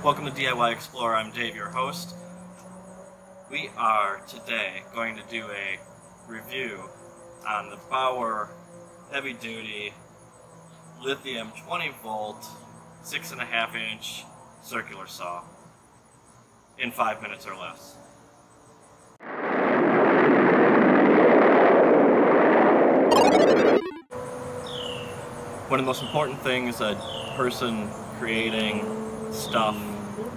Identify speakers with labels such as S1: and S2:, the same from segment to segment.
S1: Welcome to DIY Explorer. I'm Dave, your host. We are today going to do a review on the Bauer heavy duty lithium 20 volt 6.5 inch circular saw in 5 minutes or less. One of the most important things a person creating stuff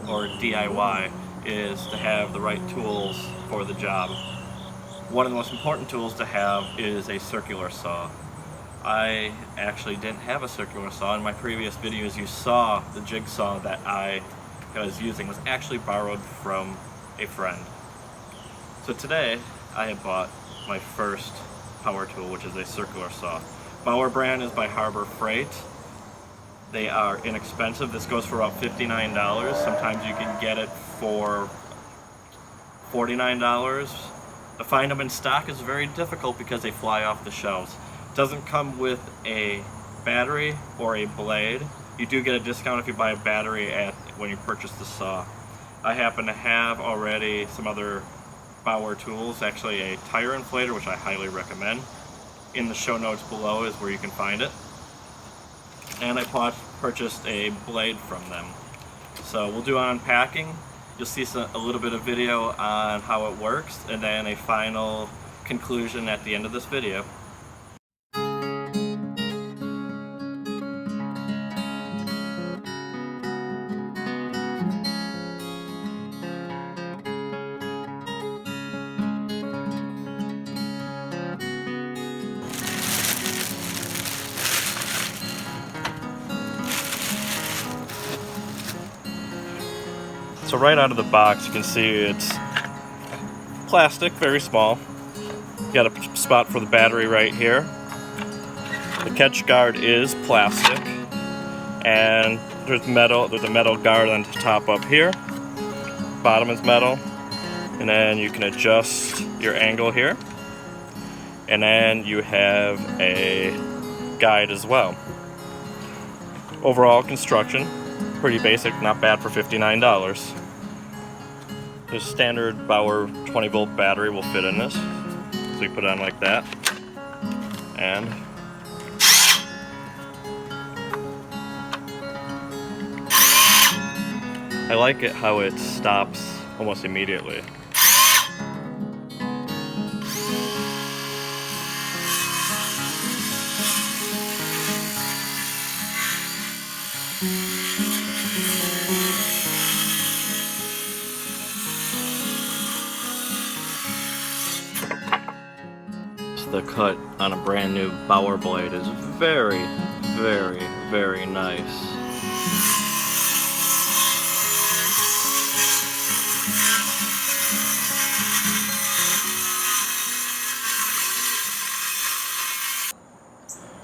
S1: or DIY is to have the right tools for the job. One of the most important tools to have is a circular saw. I actually didn't have a circular saw. In my previous videos you saw the jigsaw that I was using was actually borrowed from a friend. So today I have bought my first power tool, which is a circular saw. Bauer brand is by Harbor Freight. They are inexpensive. This goes for about $59. Sometimes you can get it for $49. To find them in stock is very difficult because they fly off the shelves. It doesn't come with a battery or a blade. You do get a discount if you buy a battery when you purchase the saw. I happen to have already some other Bauer tools, actually a tire inflator, which I highly recommend. In the show notes below is where you can find it. And I purchased a blade from them. So we'll do unpacking. You'll see a little bit of video on how it works, and then a final conclusion at the end of this video. So right out of the box you can see it's plastic, very small. You got a spot for the battery right here. The catch guard is plastic, and there's a metal guard on the top up here. Bottom is metal, and then you can adjust your angle here. And then you have a guide as well. Overall construction, pretty basic, not bad for $59. The standard Bauer 20 volt battery will fit in this. So you put it on like that. And I like it how it stops almost immediately. The cut on a brand new Bauer blade is very, very, very nice.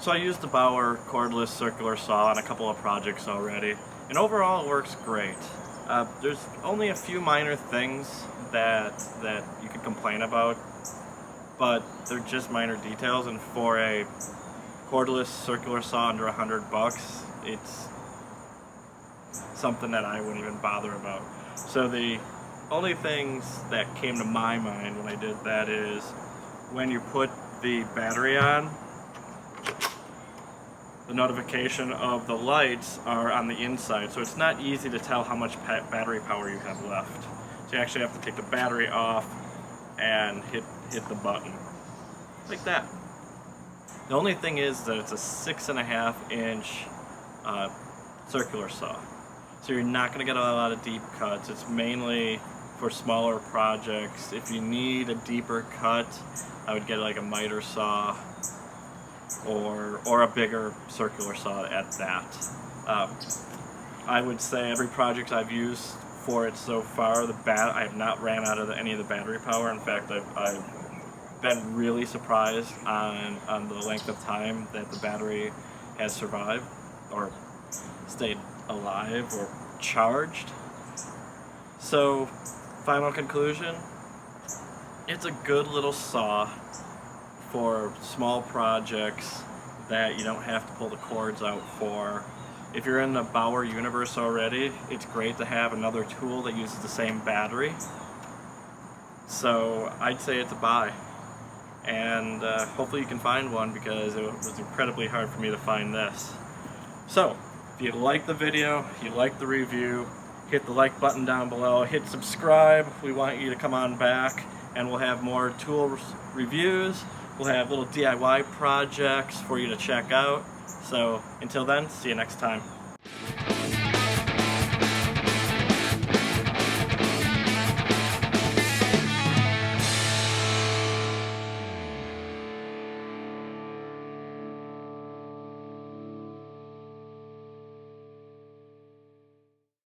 S1: So I used the Bauer cordless circular saw on a couple of projects already, and overall it works great. There's only a few minor things that you could complain about, but they're just minor details, and for a cordless circular saw under $100, it's something that I wouldn't even bother about. So the only things that came to my mind when I did that is when you put the battery on, the notification of the lights are on the inside, so it's not easy to tell how much battery power you have left. So you actually have to take the battery off and hit the button like that. The only thing is that it's a 6.5 inch circular saw, so you're not going to get a lot of deep cuts. It's mainly for smaller projects. If you need a deeper cut, I would get like a miter saw or a bigger circular saw at that. I would say every project I've used for it so far, I have not ran out of any of the battery power. In fact, I've been really surprised on the length of time that the battery has survived or stayed alive or charged. So, final conclusion, it's a good little saw for small projects that you don't have to pull the cords out for. If you're in the Bauer universe already, it's great to have another tool that uses the same battery. So I'd say it's a buy. And hopefully you can find one, because it was incredibly hard for me to find this. So, if you like the video, you like the review, hit the like button down below, hit subscribe. We want you to come on back, and we'll have more tool reviews. We'll have little DIY projects for you to check out. So until then, see you next time.